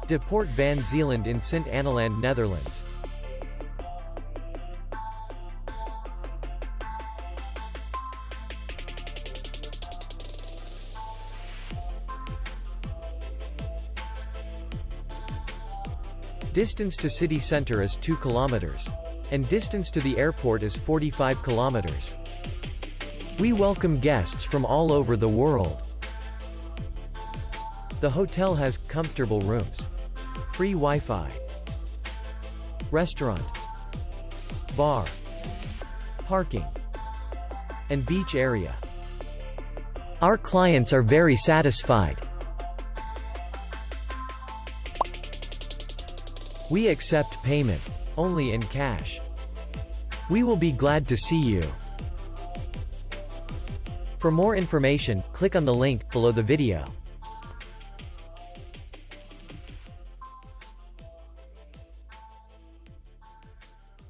De Poort van Zeeland in Sint Annaland, Netherlands. Distance to city center is 2 kilometers. And distance to the airport is 45 kilometers. We welcome guests from all over the world. The hotel has comfortable rooms, free Wi-Fi, restaurant, bar, parking, and beach area. Our clients are very satisfied. We accept payment only in cash. We will be glad to see you. For more information, click on the link below the video.